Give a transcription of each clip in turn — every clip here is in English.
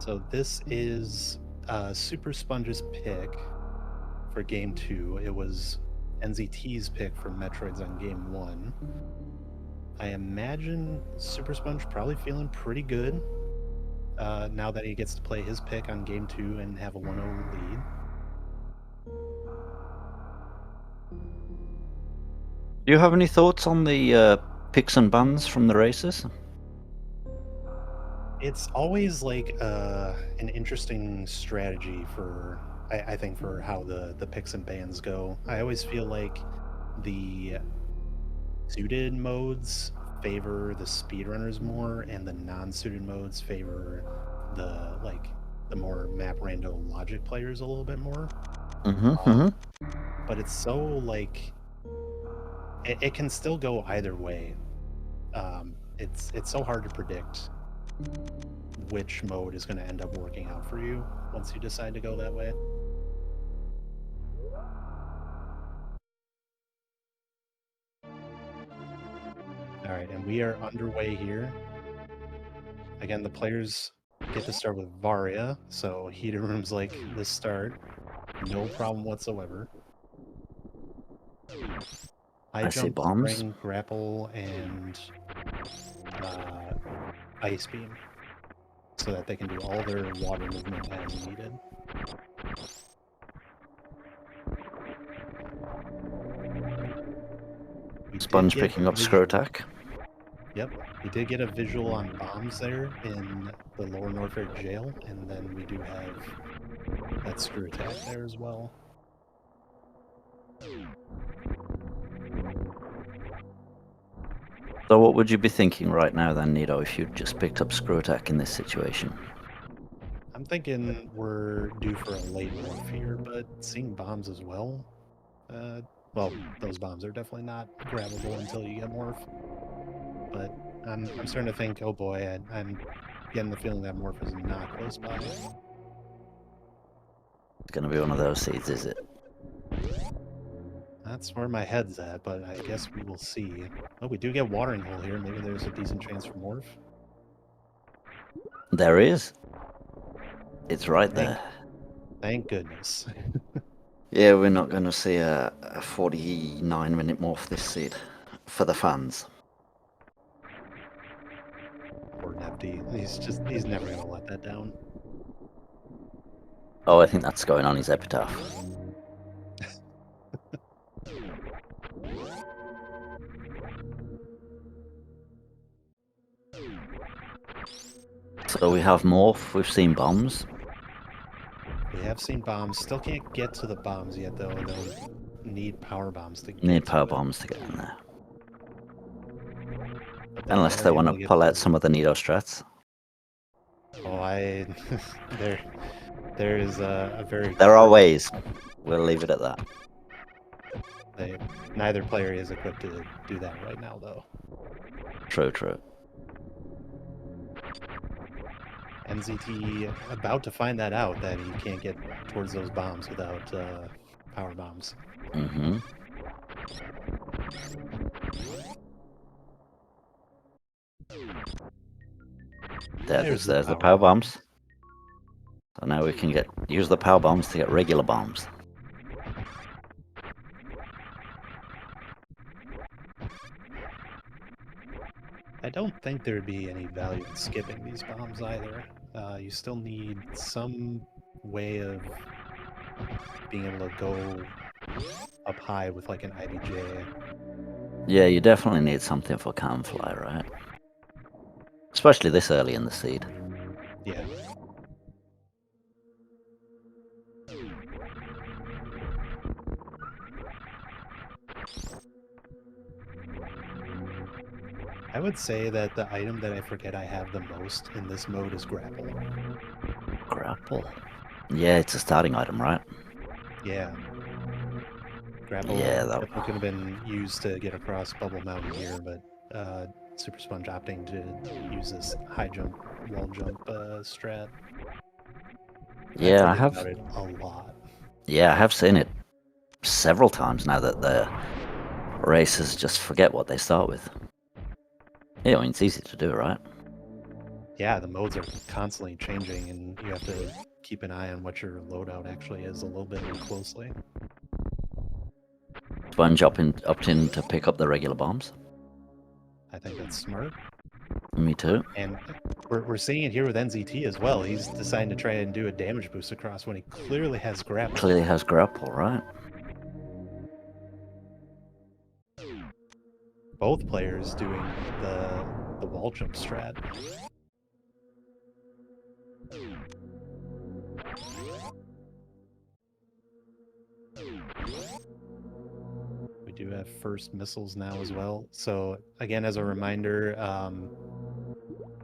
So this is Supersponge's pick for game 2. It was NZT's pick for Metroids on game 1. I imagine Supersponge probably feeling pretty good now that he gets to play his pick on game 2 and have a 1-0 lead. Do you have any thoughts on the picks and bans from the races? It's always like an interesting strategy for, I think, for how the picks and bans go. I always feel like the suited modes favor the speedrunners more, and the non-suited modes favor the more map rando logic players a little bit more. But it's so like it can still go either way. It's so hard to predict which mode is going to end up working out for you once you decide to go that way. All right, and we are underway here. Again, the players get to start with Varia, so heater rooms like this start, no problem whatsoever. I see jump, bombs. spring, grapple, and ice beam, so that they can do all their water movement as needed. Sponge picking up screw attack. Yep, we did get a visual on bombs there in the Lower Norfolk jail, and then we do have that screw attack there as well. So what would you be thinking right now then, Nito, if you'd just picked up screw attack in this situation? I'm thinking we're due for a late morph here, but seeing bombs as well. Well, those bombs are definitely not grabbable until you get morph. But I'm starting to think, oh boy, I'm getting the feeling that morph is not close by. It's going to be one of those seeds, is it? That's where my head's at, but I guess we will see. Oh, we do get watering hole here. Maybe there's a decent chance for morph. There is. It's right there. Thank goodness. Yeah, we're not going to see a 49-minute morph this seed for the fans. Poor Nepti. He's never going to let that down. Oh, I think that's going on his epitaph. So we have morph, we've seen bombs. We have seen bombs. Still can't get to the bombs yet, though. They'll need power bombs to get Need power bombs to get in there. Unless they want to pull out some of the Nito strats. Oh, there is a very... There are ways. We'll leave it at that. Neither player is equipped to do that right now, though. True. NZT about to find that out, that he can't get towards those bombs without power bombs. There's the power bombs. So now we can use the power bombs to get regular bombs. I don't think there'd be any value in skipping these bombs either. You still need some way of being able to go up high with like an IBJ. Yeah, you definitely need something for Camfly, right? Especially this early in the seed. Yeah. I would say that the item that I forget I have the most in this mode is Grapple. Grapple? Yeah, it's a starting item, right? Yeah. Grapple definitely could have been used to get across Bubble Mountain here, but Supersponge opting to use this high jump, wall jump strat. Yeah, I have it a lot. Yeah, I have seen it several times now that the racers just forget what they start with. Yeah, I mean, it's easy to do, right? Yeah, the modes are constantly changing, and you have to keep an eye on what your loadout actually is a little bit more closely. Sponge opting to pick up the regular bombs. I think that's smart. Me too. And we're seeing it here with NZT as well. He's deciding to try and do a damage boost across when he clearly has grapple. Clearly has grapple, right? Both players doing the wall jump strat. We do have first missiles now as well. So again, as a reminder,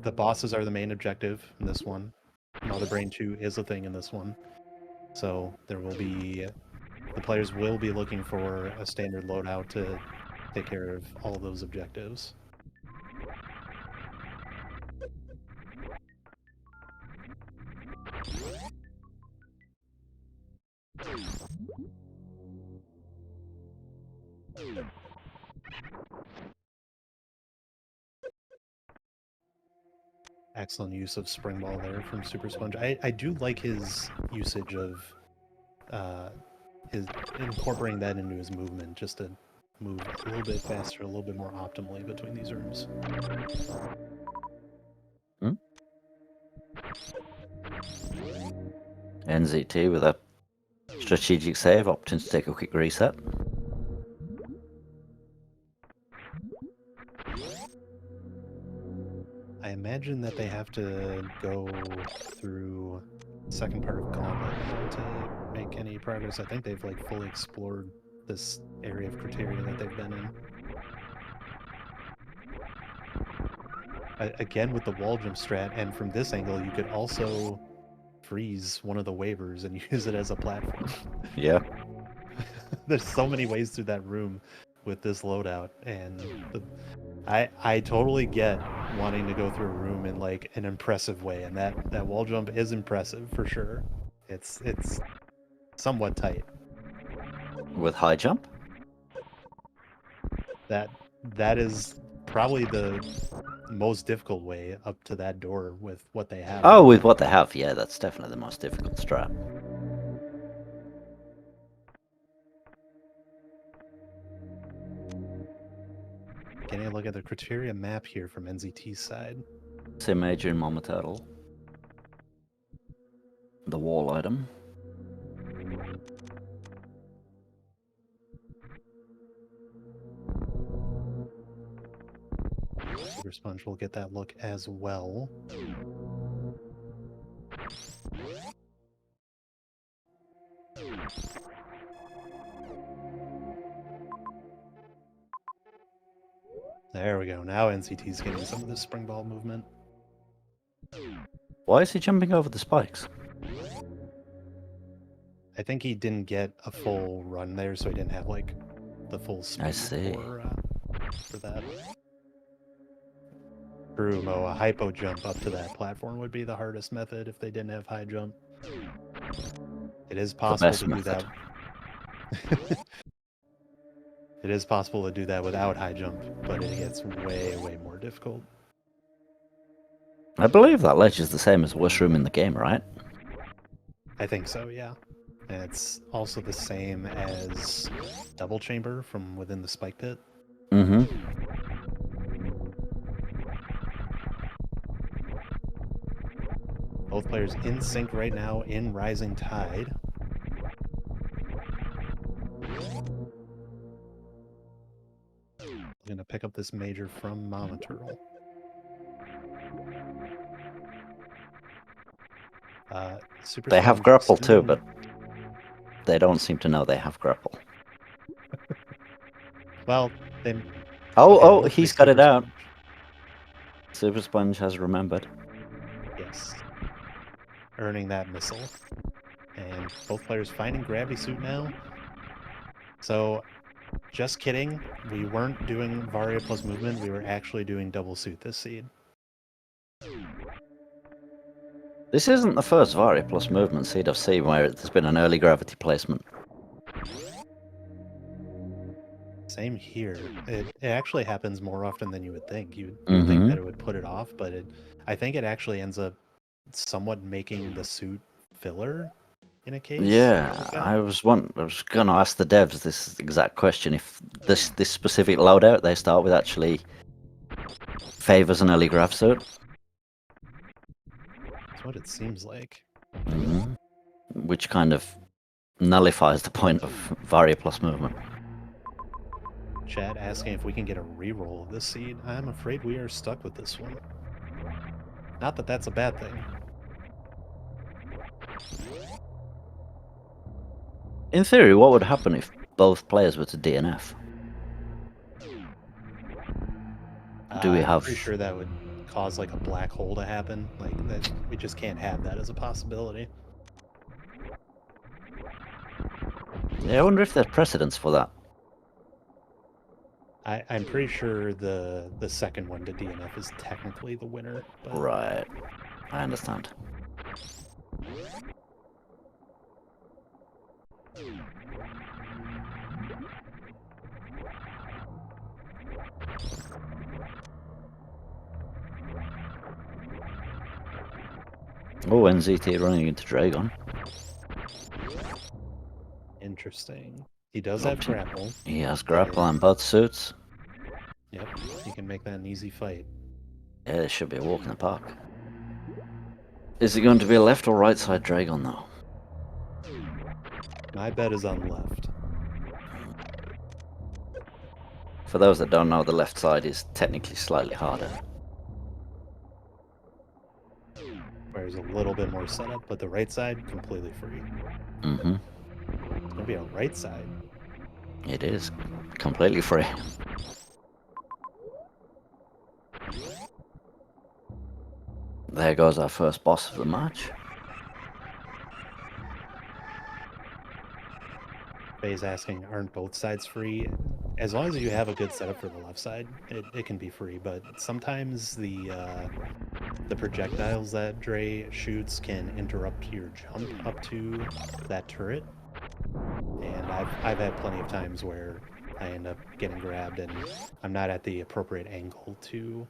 the bosses are the main objective in this one. Mother Brain 2 is a thing in this one. So there will be, the players will be looking for a standard loadout to take care of all of those objectives. Excellent use of Spring Ball there from Supersponge. I do like his usage of his incorporating that into his movement just to move a little bit faster, a little bit more optimally between these rooms. NZT with a strategic save, opting to take a quick reset. I imagine that they have to go through the second part of Gauntlet now to make any progress. I think they've like fully explored this area of criteria that they've been in. Again with the wall jump strat, and from this angle you could also freeze one of the waivers and use it as a platform. Yeah. There's so many ways through that room with this loadout, and I totally get wanting to go through a room in like an impressive way, and that wall jump is impressive for sure. It's somewhat tight. With high jump? That is probably the most difficult way up to that door with what they have. Oh, with what they have, yeah, that's definitely the most difficult strat. Getting a look at the criteria map here from NZT's side. Say major and Mama Turtle. The wall item. Supersponge will get that look as well. There we go. Now NCT's getting some of this spring ball movement. Why is he jumping over the spikes? I think he didn't get a full run there, so he didn't have like the full speed I see. for that. True, Mo, a hypo jump up to that platform would be the hardest method if they didn't have high jump. It is possible to do that. It is possible to do that without high jump, but it gets way, way more difficult. I believe that ledge is the same as worst room in the game, right? I think so, yeah. And it's also the same as double chamber from within the spike pit. Mm-hmm. Both players in sync right now in Rising Tide. I'm gonna pick up this major from Mama Turtle. They have grapple too, but they don't seem to know they have grapple. Well, they... Oh, he's got it out. Supersponge has remembered. Yes. Earning that missile. And both players finding Gravity Suit now. So, just kidding. We weren't doing Varia plus movement. We were actually doing double suit this seed. This isn't the first Varia plus movement seed I've seen where there's been an early gravity placement. Same here. It actually happens more often than you would think. You'd think Mm-hmm. that it would put it off, but I think it actually ends up somewhat making the suit filler in a case Yeah, like that. I was gonna ask the devs this exact question if this specific loadout they start with actually favors an early graph suit. That's what it seems like. Hmm. Which kind of nullifies the point of Varia plus movement. Chat asking if we can get a reroll of this seed. I'm afraid we are stuck with this one. Not that that's a bad thing. In theory, what would happen if both players were to DNF? Do we I'm have... pretty sure that would cause like a black hole to happen. Like that, we just can't have that as a possibility. Yeah, I wonder if there's precedence for that. I'm pretty sure the second one to DNF is technically the winner, but Right, I understand. Oh, NZT running into Dragon. interesting. He does have Option. grapple. He has That grapple is, and both suits. yep, he can make that an easy fight. Yeah, this should be a walk in the park. Is it going to be a left or right side Dragon though? My bet is on left. For those that don't know, the left side is technically slightly harder. Whereas a little bit more setup, but the right side completely free. Mm-hmm. It's gonna be a right side. It is completely free. There goes our first boss of the match. Faye's asking, aren't both sides free? As long as you have a good setup for the left side, it can be free, but sometimes the projectiles that Dre shoots can interrupt your jump up to that turret. And I've had plenty of times where I end up getting grabbed and I'm not at the appropriate angle to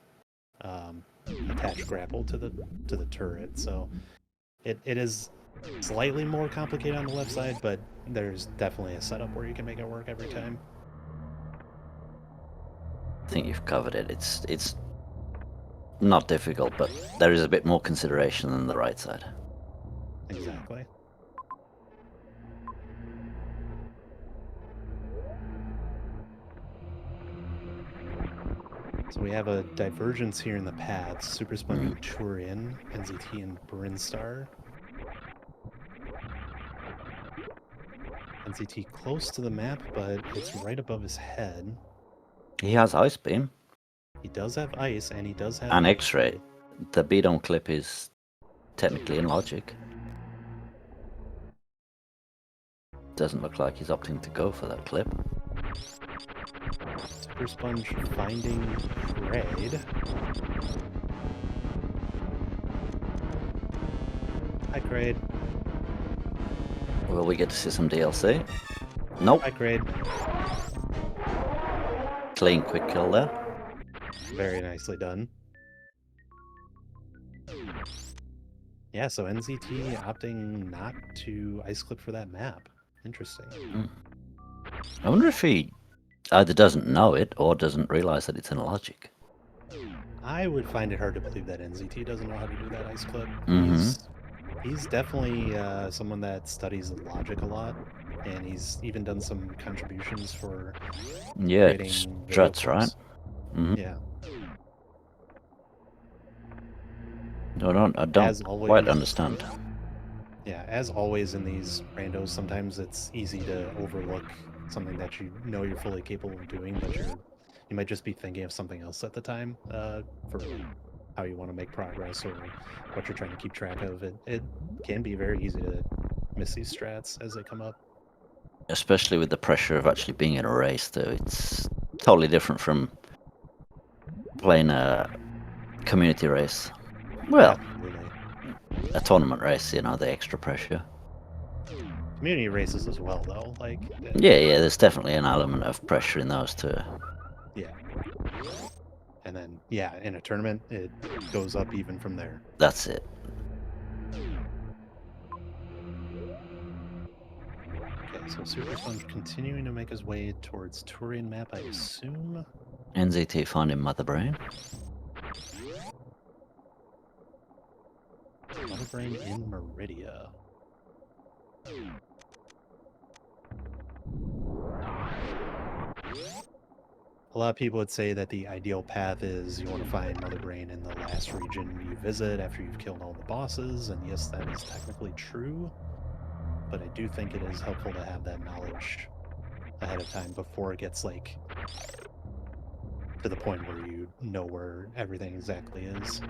um, attach grapple to the turret. So it is slightly more complicated on the left side, but there's definitely a setup where you can make it work every time. I think you've covered it. It's not difficult, but there is a bit more consideration than the right side. Exactly. So we have a divergence here in the paths. Supersponge and Turian, NZT and Brinstar. NZT close to the map, but it's right above his head. He has Ice Beam He does have ice, and he does have and X-Ray. The beat-on clip is technically in logic. Doesn't look like he's opting to go for that clip. Supersponge finding Raid. Hi, Grade. Will we get to see some DLC? Nope. Hi, Grade. Clean quick kill there. Very nicely done. Yeah, so NZT opting not to ice clip for that map. Interesting. I wonder if he either doesn't know it or doesn't realize that it's in logic. I would find it hard to believe that NZT doesn't know how to do that ice clip. Mm-hmm. He's definitely someone that studies logic a lot, and he's even done some contributions for Yeah, creating video struts, right? clips. Mm-hmm. Yeah. I don't quite understand. Yeah, as always in these randos, sometimes it's easy to overlook something that you know you're fully capable of doing, but you might just be thinking of something else at the time for how you want to make progress or what you're trying to keep track of. It can be very easy to miss these strats as they come up. Especially with the pressure of actually being in a race, though. It's totally different from playing a community race. Well, Absolutely. a tournament race, you know, the extra pressure. Community races as well, though. Like, Yeah, there's definitely an element of pressure in those too. yeah. And then, yeah, in a tournament, it goes up even from there. That's it. Okay, so Supersponge continuing to make his way towards Turian map, I assume. NZT finding Mother Brain. Mother Brain in Meridia. A lot of people would say that the ideal path is you want to find Mother Brain in the last region you visit after you've killed all the bosses, and yes, that is technically true, but I do think it is helpful to have that knowledge ahead of time before it gets, like, to the point where you know where everything exactly is.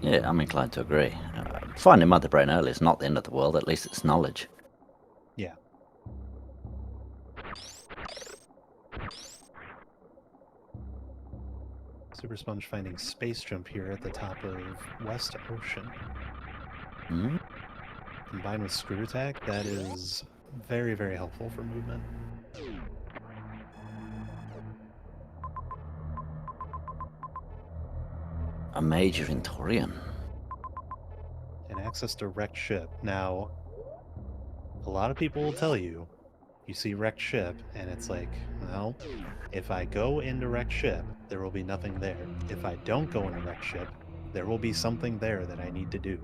Yeah, I'm inclined to agree. Finding Mother Brain early is not the end of the world, at least it's knowledge. Yeah. Supersponge finding Space Jump here at the top of West Ocean. Hmm? Combined with Screw Attack, that is very, very helpful for movement. A major in Torian. And access to wrecked ship. Now, a lot of people will tell you, you see wrecked ship, and it's like, well, if I go into wrecked ship, there will be nothing there. If I don't go into wrecked ship, there will be something there that I need to do.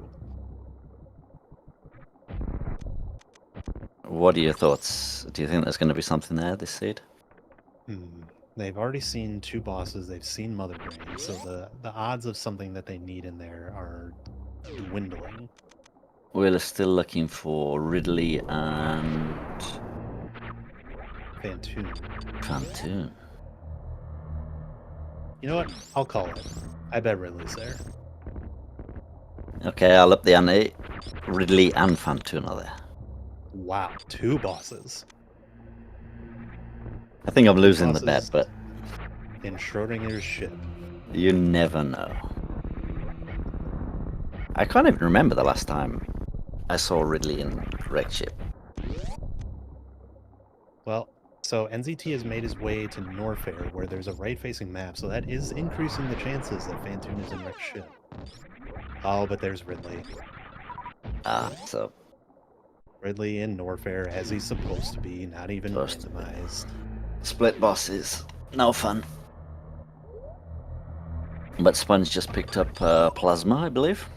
What are your thoughts? Do you think there's going to be something there this seed? They've already seen two bosses. They've seen Mother Brain, so the odds of something that they need in there are dwindling. We're still looking for Ridley and Fantoon. Fantoon. You know what? I'll call it. I bet Ridley's there. Okay, I'll up the ante. Ridley and Fantoon are there. Wow, two bosses. I think I'm Two losing the bet, bosses but in Schrodinger's ship. you never know. I can't even remember the last time I saw Ridley in Wrecked Ship. Well, so NZT has made his way to Norfair, where there's a right-facing map, so that is increasing the chances that Fantoon is in wrecked ship. Oh, but there's Ridley. So Ridley in Norfair, as he's supposed to be, not even Supposed to be. randomized. split bosses, no fun. But Sponge just picked up Plasma, I believe.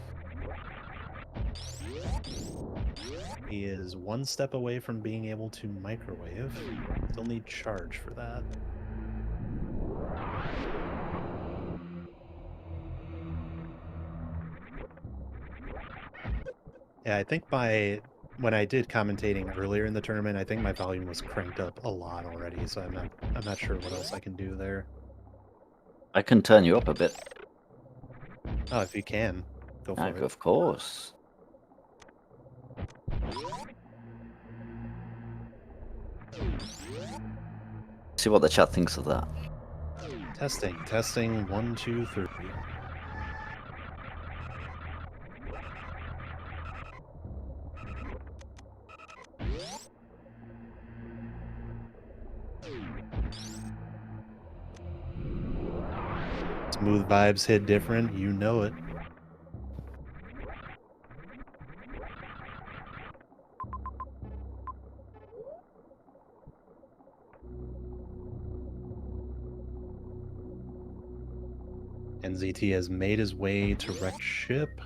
He is one step away from being able to microwave. Still need charge for that. Yeah, I think when I did commentating earlier in the tournament, I think my volume was cranked up a lot already, so I'm not sure what else I can do there. I can turn you up a bit. Oh, if you can, go for it. Of course. See what the chat thinks of that. Testing, 1, 2, 3. Smooth vibes hit different, you know it. NZT has made his way to wrecked ship.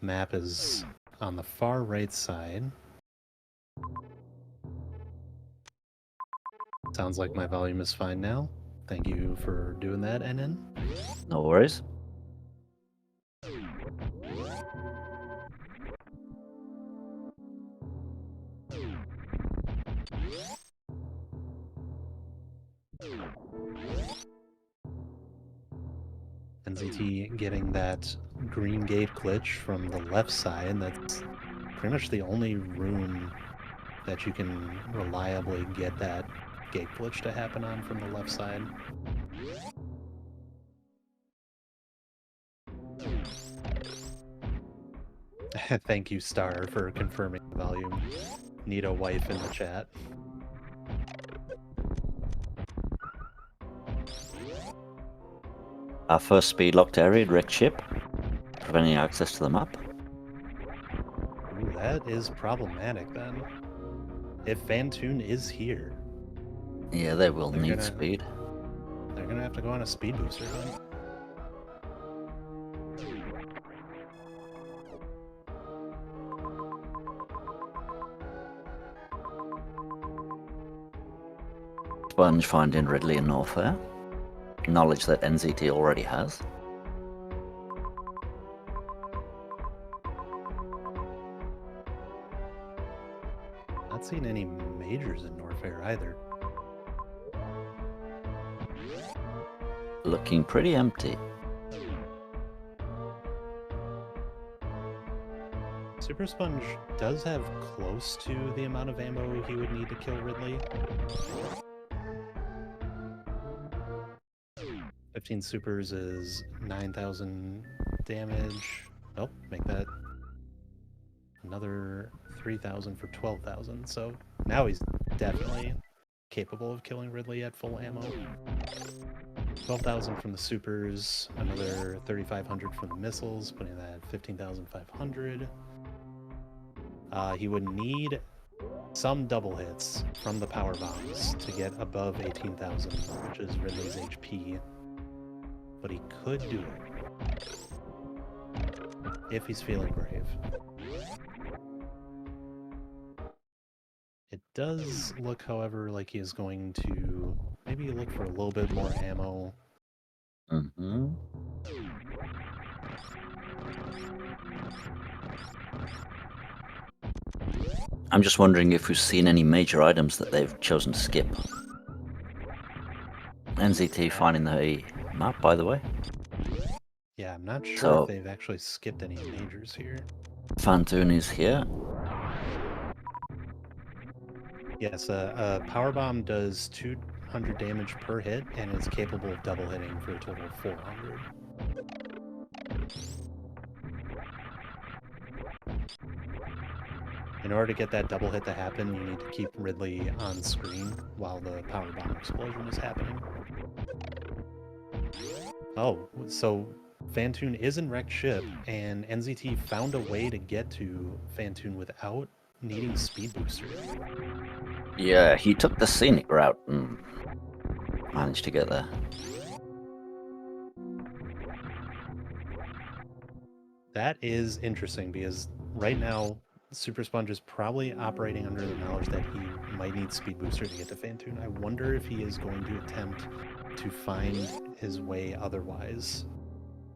Map is on the far right side. Sounds like my volume is fine now. Thank you for doing that, NN. No worries. NZT getting that green gate glitch from the left side. That's pretty much the only room that you can reliably get that gate glitch to happen on from the left side. Thank you, Star, for confirming the volume. Need a wife in the chat. Our first speed locked area, wrecked ship, preventing access to the map. Ooh, that is problematic then. If Fantoon is here, Yeah, they will they're need gonna speed. they're gonna have to go on a speed booster then. Sponge finding Ridley and Norfair. Knowledge that NZT already has. Not seeing any majors in Norfair either. Looking pretty empty. Supersponge does have close to the amount of ammo he would need to kill Ridley. 15 supers is 9,000 damage. Nope, make that another 3,000 for 12,000. So now he's definitely capable of killing Ridley at full ammo. 12,000 from the supers, another 3,500 from the missiles, putting that at 15,500. He would need some double hits from the power bombs to get above 18,000, which is Ridley's HP. But he could do it if he's feeling brave. It does look, however, like he is going to maybe look for a little bit more ammo. Mm-hmm. I'm just wondering if we've seen any major items that they've chosen to skip. NZT finding the map, by the way. Yeah, I'm not sure if So they've actually skipped any majors here. Fantoon is here. Yes, a power bomb does 200 damage per hit and is capable of double hitting for a total of 400. In order to get that double hit to happen, you need to keep Ridley on screen while the power bomb explosion is happening. Oh, so Fantoon is in wrecked ship, and NZT found a way to get to Fantoon without needing speed booster. Yeah, he took the scenic route and managed to get there. That is interesting because right now Supersponge is probably operating under the knowledge that he might need speed booster to get to Fantoon. I wonder if he is going to attempt to find his way otherwise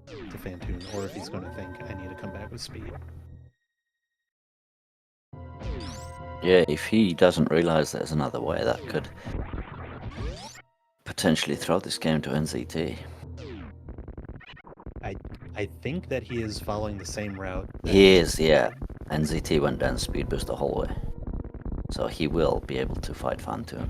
to Fantoon, or if he's going to think, I need to come back with speed. Yeah, if he doesn't realize there's another way, that could potentially throw this game to NZT. I think that he is following the same route. He is, yeah. NZT went down speed boost the whole way. So he will be able to fight Fantoon.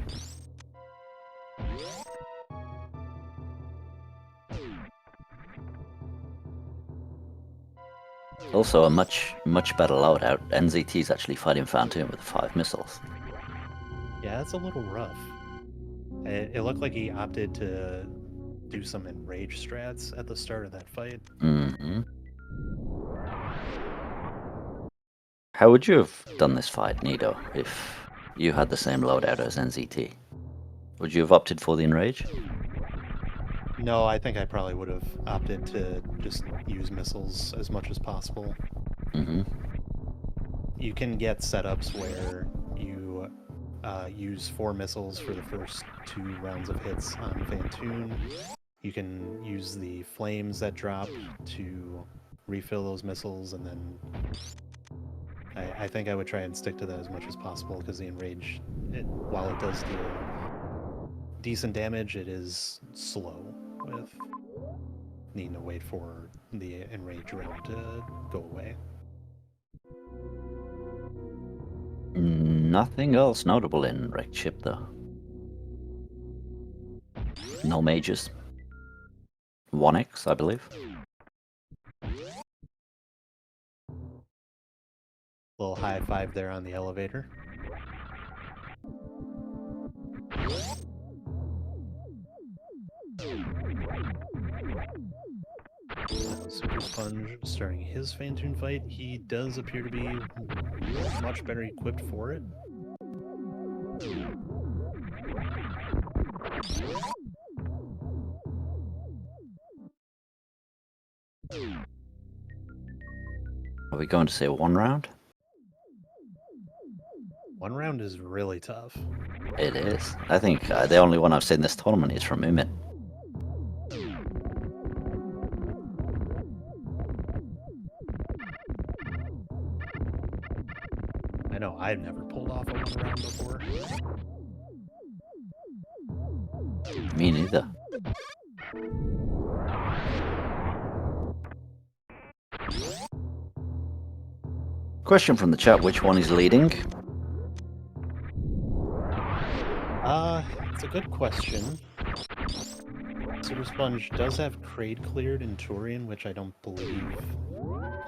Also a much better loadout. NZT is actually fighting Fantoon with 5 missiles. Yeah, that's a little rough. It looked like he opted to do some enrage strats at the start of that fight. Mm-hmm. How would you have done this fight, Nido, if you had the same loadout as NZT? Would you have opted for the enrage? No, I think I probably would have opted to just use missiles as much as possible. Mm-hmm. You can get setups where you use 4 missiles for the first 2 rounds of hits on Fantoon. You can use the flames that drop to refill those missiles, and then I think I would try and stick to that as much as possible, because the enrage, while it does deal decent damage, it is slow with needing to wait for the enrage round to go away. Nothing else notable in wrecked ship, though. No majors. 1x, I believe. Little high five there on the elevator. Supersponge starting his Phantoon fight. He does appear to be much better equipped for it. Are we going to say 1 round? 1 round is really tough. It is. I think the only one I've seen this tournament is from Umit. I know I've never pulled off a 1 round before. Me neither. Question from the chat, which one is leading? It's a good question. Supersponge does have Kraid cleared in Turian, which I don't believe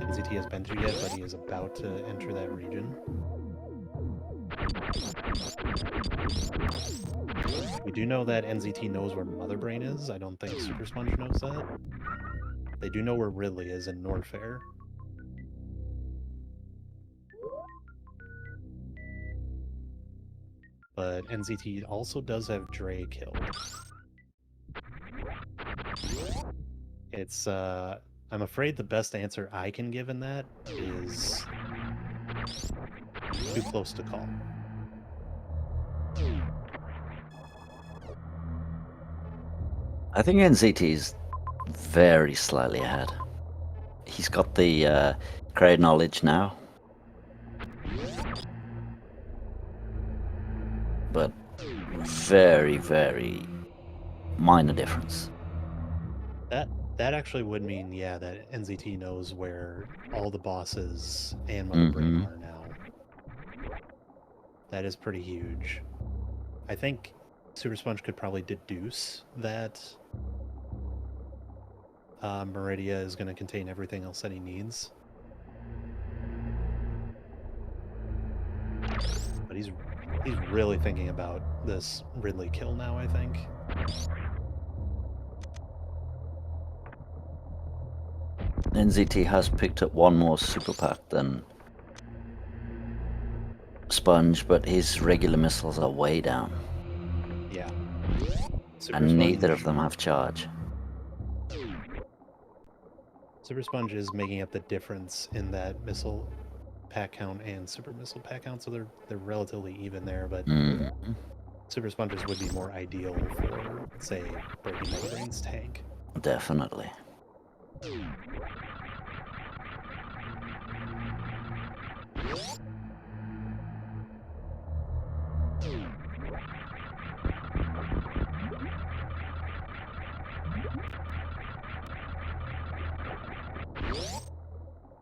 NZT has been to yet, but he is about to enter that region. We do know that NZT knows where Motherbrain is. I don't think Supersponge knows that. They do know where Ridley is in Norfair. But NZT also does have Dre killed. It's, I'm afraid the best answer I can give in that is too close to call. I think NZT is very slightly ahead. He's got the Kraid knowledge now. But very, very minor difference. That actually would mean, yeah, that NZT knows where all the bosses and Motherbrain are now. That is pretty huge. I think Supersponge could probably deduce that Meridia is going to contain everything else that he needs. But he's really thinking about this Ridley kill now, I think. NZT has picked up one more super pack than Sponge, but his regular missiles are way down. Yeah. And neither of them have charge. Supersponge is making up the difference in that missile pack count and super missile pack count, so they're relatively even there, but Super Sponges would be more ideal for, say, breaking Motherbrain's tank. Definitely.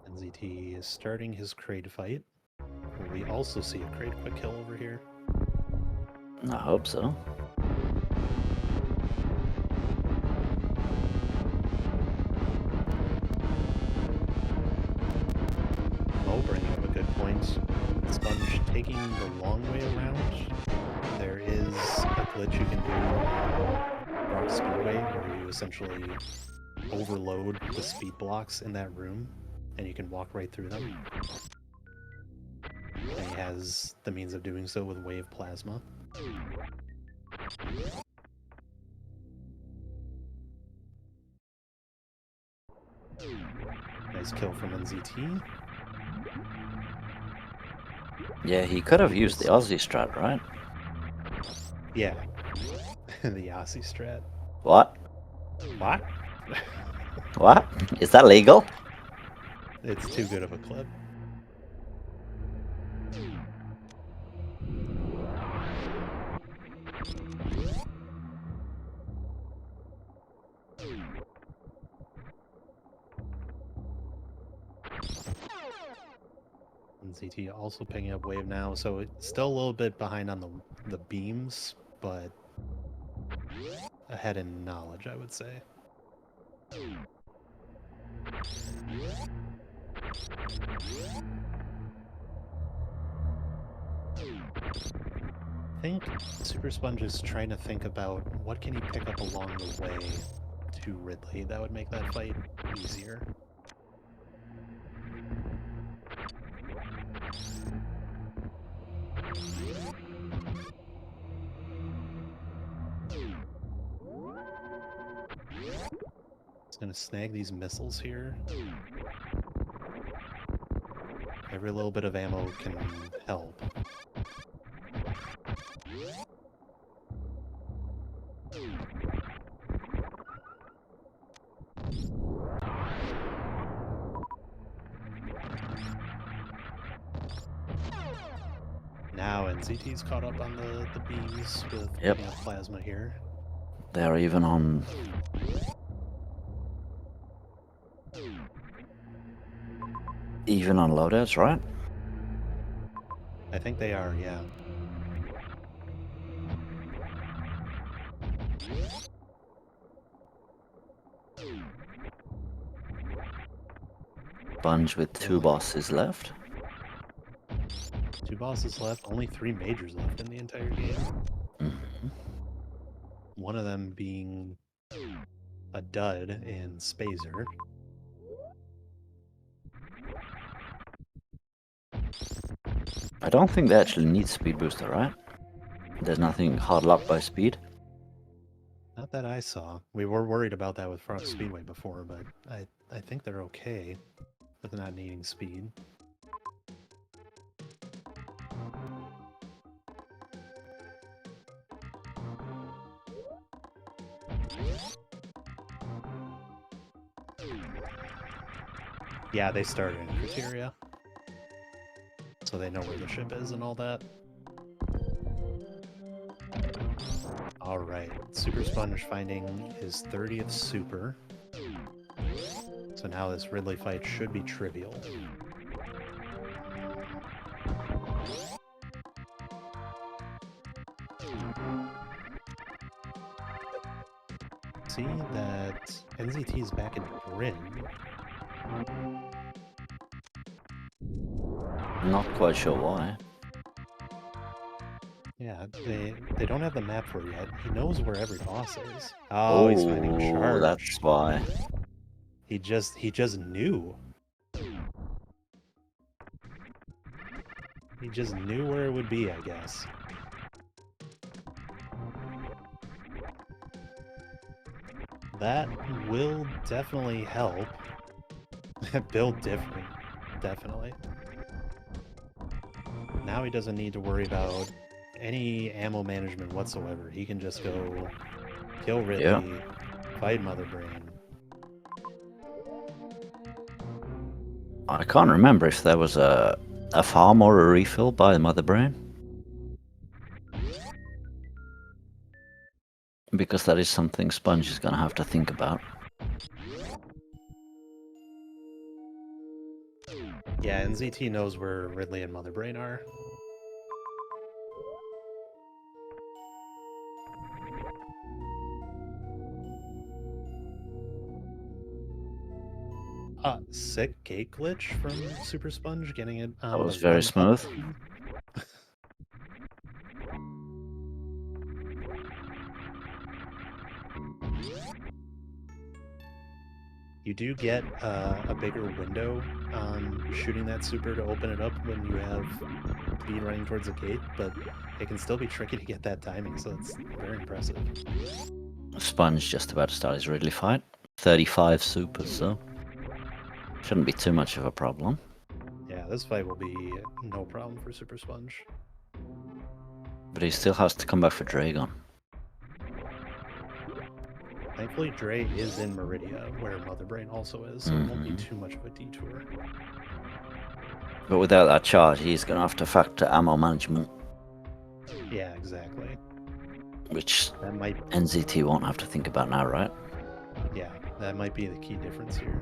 NZT is starting his Kraid fight. Will we also see a Kraid quick kill over here? I hope so. Oh, bringing up a good point. Sponge taking the long way around. There is a glitch you can do on Dark Speedway where you essentially overload the speed blocks in that room and you can walk right through them. And he has the means of doing so with Wave Plasma. Nice kill from NZT. Yeah, he could have used the Aussie strat, right? Yeah. The Aussie strat. What? What? What? Is that legal? It's too good of a clip. NZT also picking up wave now, so it's still a little bit behind on the beams, but ahead in knowledge, I would say. I think Supersponge is trying to think about what can he pick up along the way to Ridley that would make that fight easier. He's gonna snag these missiles here. Every little bit of ammo can help. Now NZT's caught up on the beams with Yep. picking up plasma here. They're even on. Even on loadouts, right? I think they are, yeah. Sponge with 2 bosses left. 2 bosses left, only 3 majors left in the entire game. Mhm. One of them being a dud in Spazer. I don't think they actually need speed booster, right? There's nothing hard locked by speed. Not that I saw. We were worried about that with Frog Speedway before, but I think they're okay with not needing speed. Yeah, they started in criteria, so they know where the ship is and all that. Alright, Supersponge finding his 30th super. So now this Ridley fight should be trivial. See that NZT is back in Bryn. Not quite sure why. Yeah, they don't have the map for it yet. He knows where every boss is. Oh, he's finding charge. That's why. He just knew. He just knew where it would be, I guess. That will definitely help. Build different, definitely. Now he doesn't need to worry about any ammo management whatsoever. He can just go kill Ridley, fight Mother Brain. I can't remember if there was a farm or a refill by Mother Brain. Because that is something Sponge is gonna have to think about. Yeah, NZT knows where Ridley and Mother Brain are. Sick gate glitch from Supersponge, getting it on That was the very run smooth. button. You do get a bigger window on shooting that super to open it up when you have speed running towards the gate, but it can still be tricky to get that timing, so it's very impressive. Sponge just about to start his Ridley fight. 35 supers, so shouldn't be too much of a problem. Yeah, this fight will be no problem for Supersponge. But he still has to come back for Dragon. Thankfully, Dre is in Meridia, where Mother Brain also is, so it won't be too much of a detour. But without that charge, he's gonna have to factor ammo management. Yeah, exactly. Which That might, NZT won't have to think about now, right? yeah, that might be the key difference here.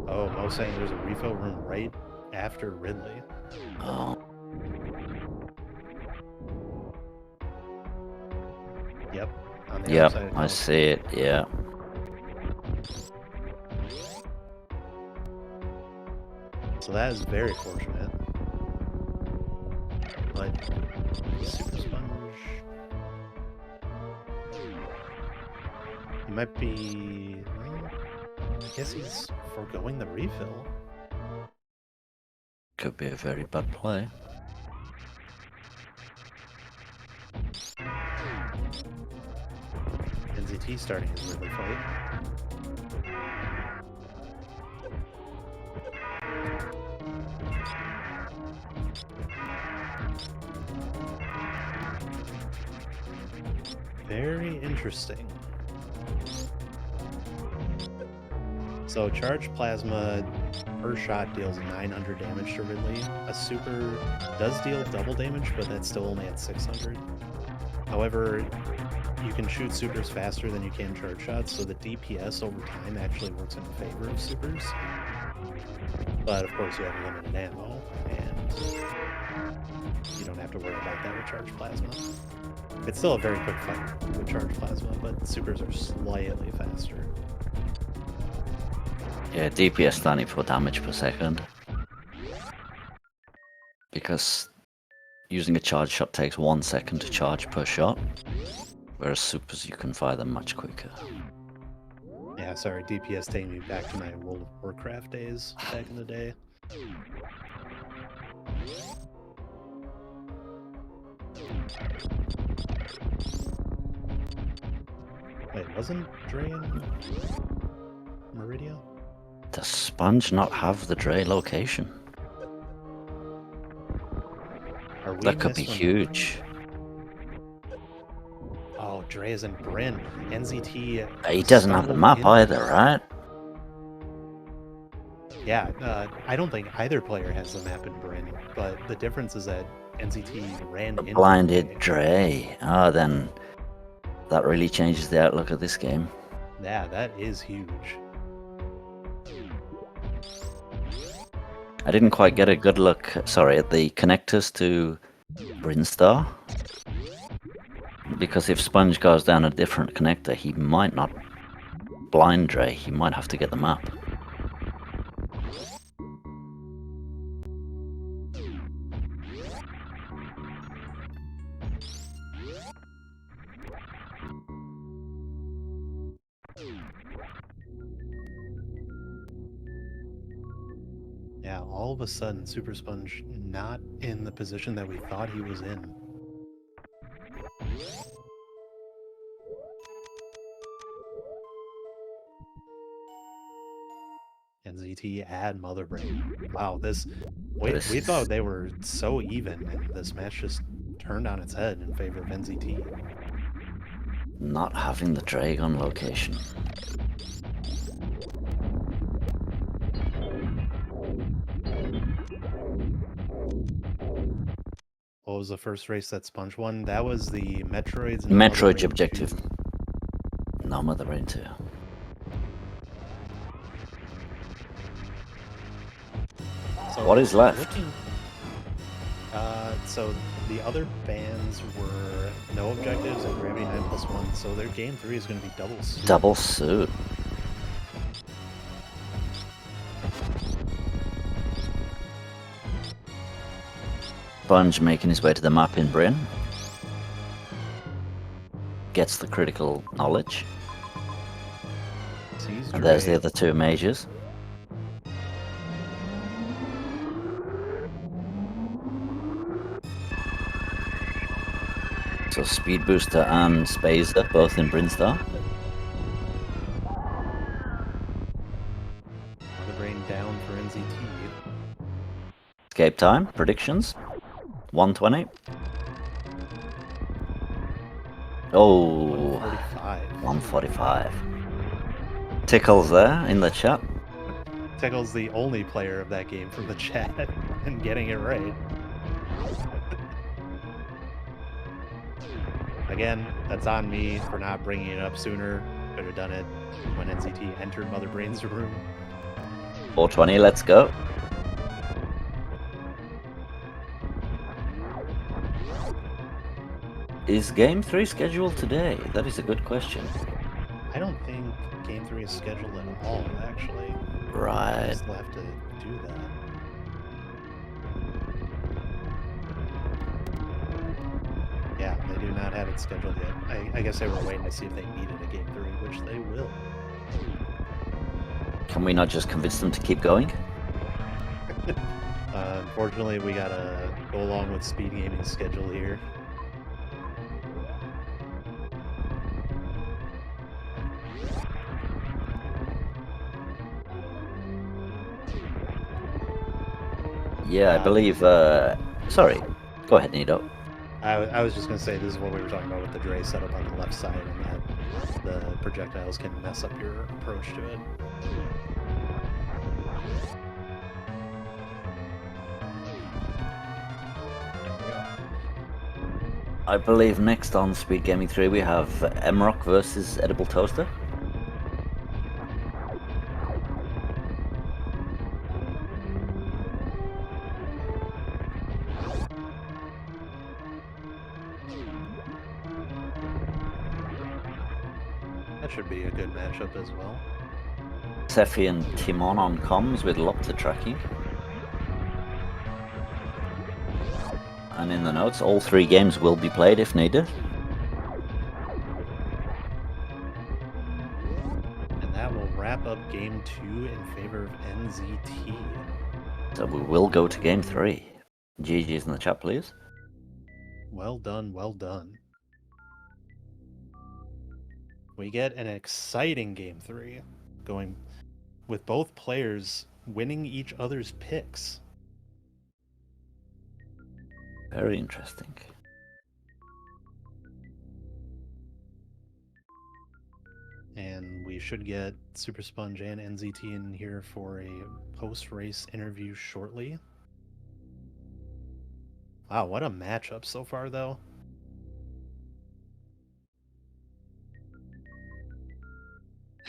Oh, Mo's saying there's a refill room right after Ridley. Oh, Yep. On the yep, other side of I see it, yeah. So that is very fortunate. but Supersponge. He might be. Well, I guess he's foregoing the refill. Could be a very bad play. NZT starting his early fight. Very interesting. So Charged Plasma per shot deals 900 damage to Ridley. A super does deal double damage, but that's still only at 600. However, you can shoot supers faster than you can charge shots, so the DPS over time actually works in favor of supers. But of course you have limited ammo, and you don't have to worry about that with Charged Plasma. It's still a very quick fight with Charged Plasma, but supers are slightly faster. Yeah, DPS standing for damage per second. Because using a charge shot takes 1 second to charge per shot, whereas supers you can fire them much quicker. Yeah, sorry, DPS taking me back to my World of Warcraft days back in the day. Wait, wasn't Dre in Meridia? Does Sponge not have the Dre location? Are we That could be missing- huge. Oh, Dre is in Bryn. NZT. He doesn't have the stumbled map into- either, right? Yeah, I don't think either player has the map in Bryn, but the difference is that NZT ran into Blinded Dre. Dre. Oh, then that really changes the outlook of this game. Yeah, that is huge. I didn't quite get a good look, sorry, at the connectors to Brinstar. Because if Sponge goes down a different connector, he might not blind Dre, he might have to get the map. Yeah, all of a sudden, Supersponge not in the position that we thought he was in. NZT add Mother Brain. Wow, we thought they were so even, and this match just turned on its head in favor of NZT. Not having the Dragon location. What was the first race that Sponge won? That was the Metroids. And Mother Metroid Brain objective. 2. No Mother Brain 2. So What is left? So the other bands were no objectives and Gravity 9+1, so their game 3 is going to be double suit. Double suit. Sponge making his way to the map in Bryn. Gets the critical knowledge. Sees And there's the Dre. other two majors. So Speed Booster and Spazer both in Brinstar. Mother Brain down for NZT. Escape time, predictions. 120. Oh, 145. 145. Tickles there in the chat. Tickle's the only player of that game from the chat and getting it right. Again, that's on me for not bringing it up sooner. Could have done it when NZT entered Mother Brain's room. 420, let's go. Is Game 3 scheduled today? That is a good question. I don't think Game 3 is scheduled at all, actually. Right. Still have to do that. not have it scheduled yet. I guess they were waiting to see if they needed a game 3, which they will. Can we not just convince them to keep going? Unfortunately, we gotta go along with SpeedGaming's schedule here. Yeah, I believe. Sorry, go ahead, Nido. I was just gonna say this is what we were talking about with the Dre setup on the left side, and that the projectiles can mess up your approach to it. I believe next on Speed Gaming 3 we have Emrock versus Edible Toaster. That should be a good matchup as well. Seffi and Timon on comms with Lopter tracking. And in the notes, all 3 games will be played if needed. And that will wrap up game 2 in favor of NZT. So we will go to game 3. GG's in the chat, please. Well done, well done. We get an exciting game 3, going with both players winning each other's picks. Very interesting. And we should get Supersponge and NZT in here for a post-race interview shortly. Wow, what a matchup so far, though.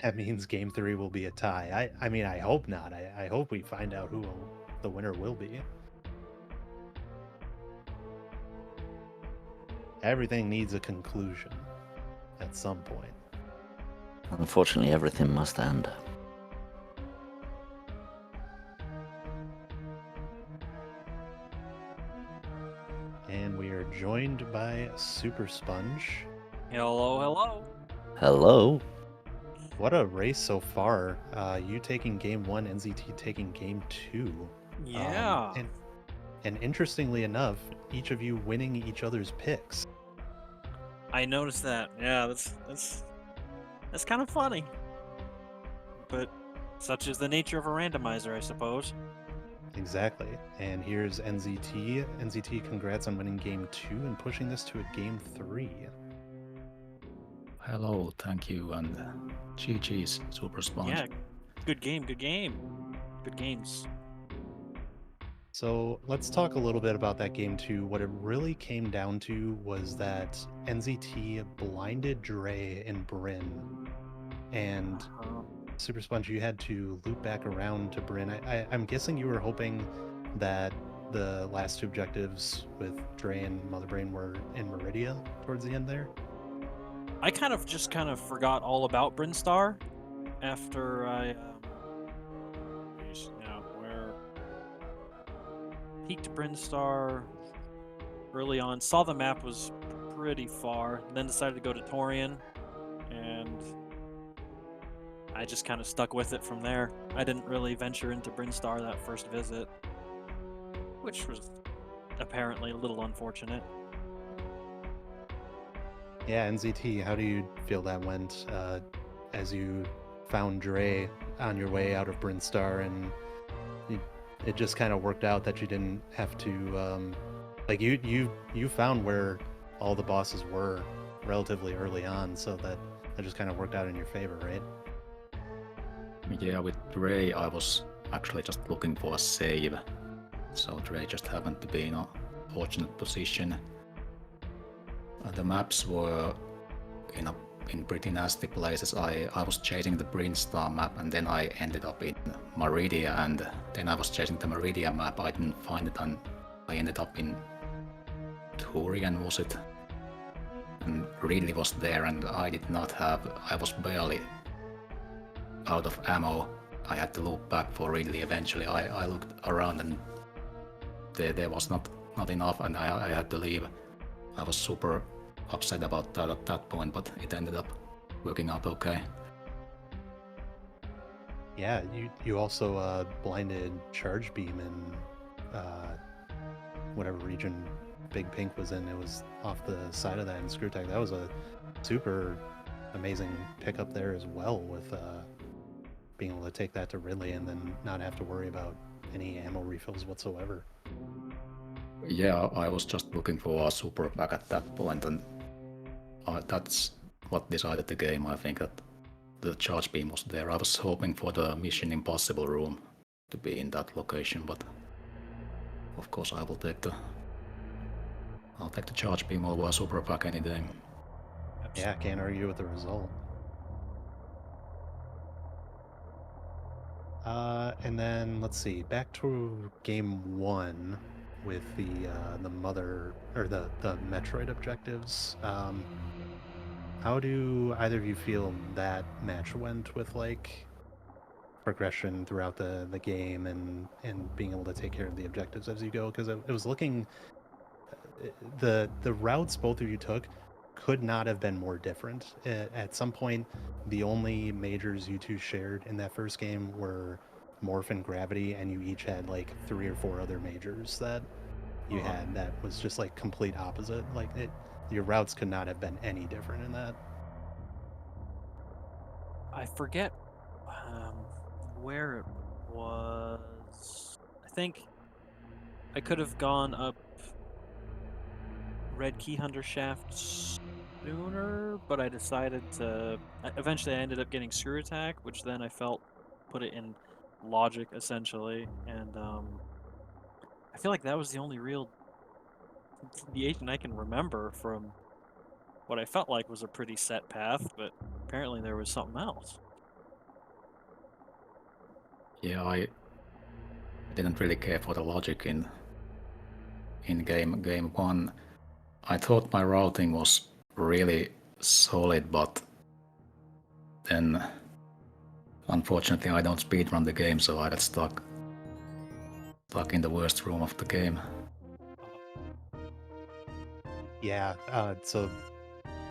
That means game 3 will be a tie. I mean, I hope not. I hope we find out who the winner will be. Everything needs a conclusion at some point. Unfortunately, everything must end. And we are joined by Supersponge. Hello, hello. Hello. What a race so far. You taking game 1, NZT taking game 2. Yeah. And interestingly enough, each of you winning each other's picks. I noticed that. Yeah, that's kind of funny. But such is the nature of a randomizer, I suppose. Exactly. And here's NZT. NZT, congrats on winning game 2 and pushing this to a game 3. Hello, thank you, and GG's Supersponge. Yeah, good game, good game. Good games. So let's talk a little bit about that game 2. What it really came down to was that NZT blinded Dre and Bryn. And Supersponge, you had to loop back around to Bryn. I'm guessing you were hoping that the last 2 objectives with Dre and Motherbrain were in Meridia towards the end there? I kind of forgot all about Brinstar after I where peaked Brinstar early on, saw the map was pretty far, then decided to go to Torian, and I just kind of stuck with it from there. I didn't really venture into Brinstar that first visit, which was apparently a little unfortunate. Yeah, NZT, how do you feel that went as you found Dre on your way out of Brinstar, and it just kind of worked out that you didn't have to, like you found where all the bosses were relatively early on, so that just kind of worked out in your favor, right? Yeah, with Dre, I was actually just looking for a save, so Dre just happened to be in a fortunate position. The maps were in pretty nasty places. I was chasing the Brinstar map, and then I ended up in Meridia, and then I was chasing the Meridia map. I didn't find it, and I ended up in Turian, was it? And Ridley was there, and I was barely out of ammo. I had to loop back for Ridley eventually. I looked around, and there was not enough, and I had to leave. I was super upset about that at that point, but it ended up working out okay. Yeah, you also blinded Charge Beam in whatever region Big Pink was in. It was off the side of that in Screw Tech. That was a super amazing pickup there as well, with being able to take that to Ridley and then not have to worry about any ammo refills whatsoever. Yeah, I was just looking for a super pack at that point, and that's what decided the game. I think that the charge beam was there. I was hoping for the Mission Impossible room to be in that location, but of course I'll take the charge beam over a super pack any day. Yeah, can't argue with the result. And then let's see, back to game 1 with the mother or the Metroid objectives. How do either of you feel that match went with like progression throughout the game and being able to take care of the objectives as you go? Because it was looking, the routes both of you took could not have been more different. At some point, the only majors you two shared in that first game were Morph and Gravity, and you each had like 3 or 4 other majors that you had that was just like complete opposite. Like your routes could not have been any different in that. I forget where it was. I think I could have gone up Red Key Hunter Shaft sooner, but I decided to. Eventually, I ended up getting Screw Attack, which then I felt put it in logic essentially, and I feel like that was the only real deviation I can remember from what I felt like was a pretty set path, but apparently there was something else. Yeah, I didn't really care for the logic in game 1. I thought my routing was really solid, but then unfortunately I don't speedrun the game, so I got stuck in the worst room of the game. Yeah, so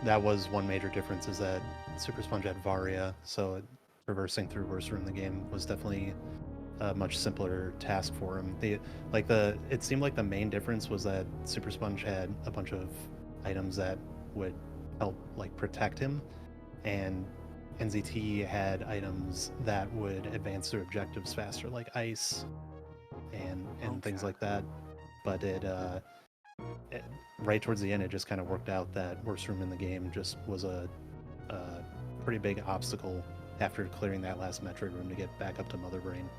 that was one major difference, is that Supersponge had Varia, so traversing through worst room in the game was definitely a much simpler task for him. It seemed like the main difference was that Supersponge had a bunch of items that would help like protect him, and NZT had items that would advance their objectives faster, like ice and things like that. But right towards the end, it just kind of worked out that worst room in the game just was a pretty big obstacle after clearing that last Metroid room to get back up to Mother Brain.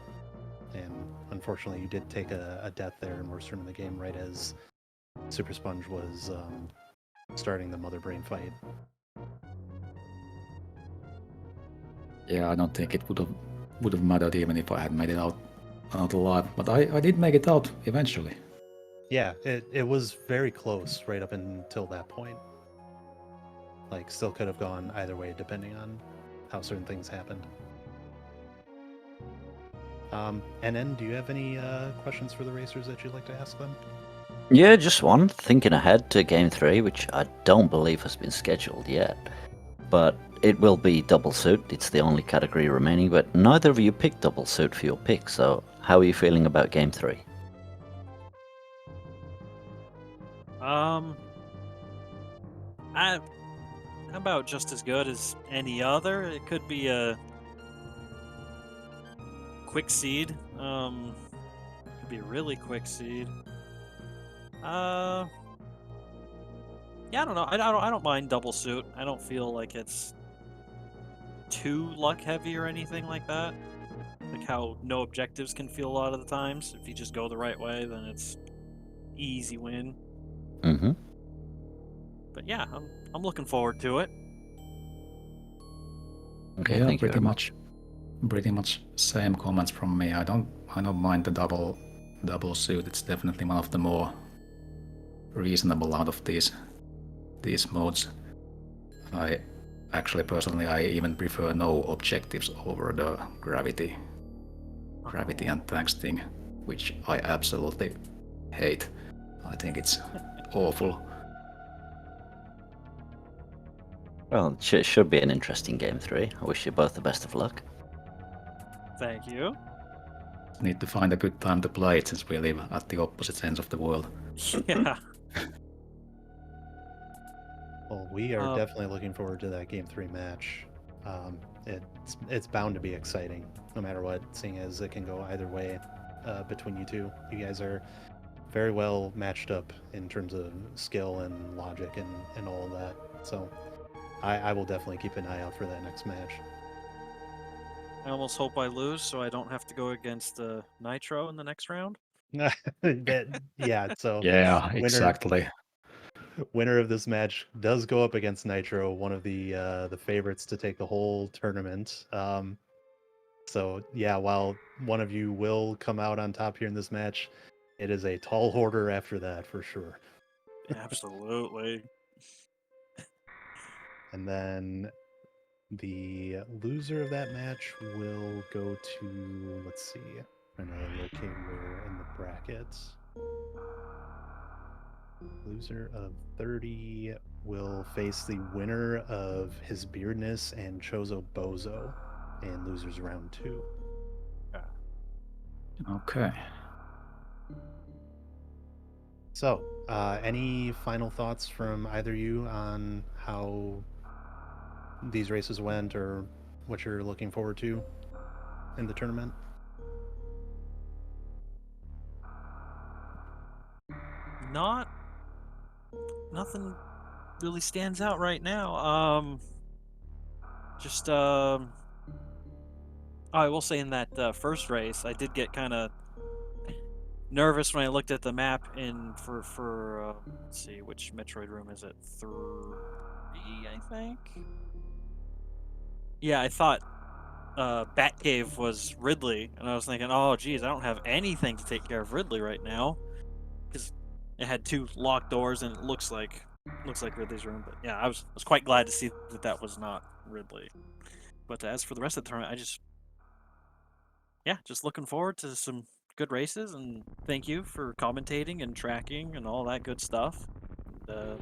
And unfortunately, you did take a death there in worst room in the game right as Supersponge was starting the Mother Brain fight. Yeah, I don't think it would have mattered even if I had made it out alive, but I did make it out eventually. Yeah, it was very close right up until that point. Like, still could have gone either way depending on how certain things happened. And then, do you have any questions for the racers that you'd like to ask them? Yeah, just one. Thinking ahead to Game 3, which I don't believe has been scheduled yet. But it will be double suit. It's the only category remaining, but neither of you picked double suit for your pick, so how are you feeling about Game 3? How about just as good as any other? It could be a quick seed. Could be a really quick seed. Yeah, I don't know. I don't mind double suit. I don't feel like it's too luck heavy or anything like that. Like how no objectives can feel a lot of the times. If you just go the right way, then it's easy win. Mm-hmm. But yeah, I'm looking forward to it. Okay, yeah, thank you very much. Pretty much same comments from me. I don't mind the double suit. It's definitely one of the more reasonable out of these modes. I actually personally I even prefer no objectives over the gravity and tanks thing, which I absolutely hate. I think it's awful. Well, it should be an interesting game 3. I wish you both the best of luck. Thank you. Need to find a good time to play it since we live at the opposite ends of the world. Yeah. Well, we are Uh, definitely looking forward to that Game 3 match. It's bound to be exciting, no matter what, seeing as it can go either way between you two. You guys are very well matched up in terms of skill and logic and all of that. So I will definitely keep an eye out for that next match. I almost hope I lose so I don't have to go against Nitro in the next round. Yeah, so Yeah, winner exactly. winner of this match does go up against Nitro, one of the favorites to take the whole tournament. So yeah, while one of you will come out on top here in this match, it is a tall order after that for sure. Absolutely. And then the loser of that match will go to, let's see, trying to locate where in the brackets. Loser of 30 will face the winner of His Beardness and Chozo Bozo in losers round 2. Okay. So, any final thoughts from either you on how these races went or what you're looking forward to in the tournament? Nothing really stands out right now. I will say in that first race, I did get kind of nervous when I looked at the map for let's see, which Metroid room is it? 3, I think. Yeah, I thought Batcave was Ridley, and I was thinking, oh geez, I don't have anything to take care of Ridley right now because it had 2 locked doors and it looks like Ridley's room. But yeah, I was quite glad to see that was not Ridley. But as for the rest of the tournament, just looking forward to some good races, and thank you for commentating and tracking and all that good stuff. And,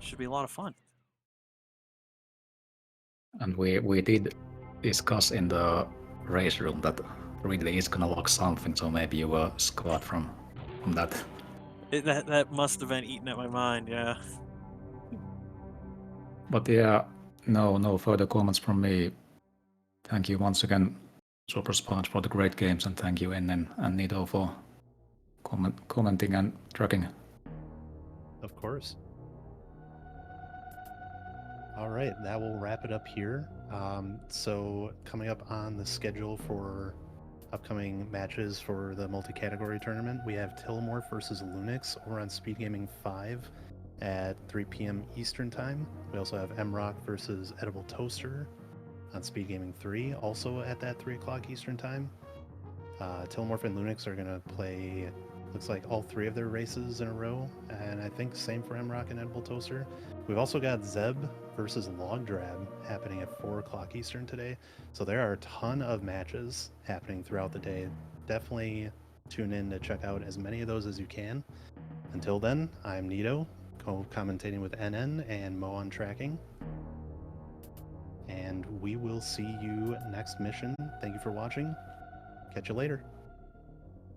should be a lot of fun. And we did discuss in the race room that Ridley is gonna lock something, so maybe you were scarred from that. That must have been eating at my mind, yeah. But yeah, no further comments from me. Thank you once again, Supersponge, for the great games, and thank you NN and Nido for commenting and tracking. Of course. All right, that will wrap it up here. So coming up on the schedule for upcoming matches for the multi-category tournament, we have Tillamore versus Lunix over on SpeedGaming 5 at 3 p.m. Eastern Time. We also have MRock versus Edible Toaster on SpeedGaming 3, also at that 3 o'clock Eastern Time. Tillamorph and Lunix are going to play, looks like all 3 of their races in a row, and I think same for MRock and Edible Toaster. We've also got Zeb versus Logdrab happening at 4 o'clock Eastern today, so there are a ton of matches happening throughout the day. Definitely tune in to check out as many of those as you can. Until then, I'm Nito, co-commentating with NN and Mo on tracking. And we will see you next mission. Thank you for watching. Catch you later.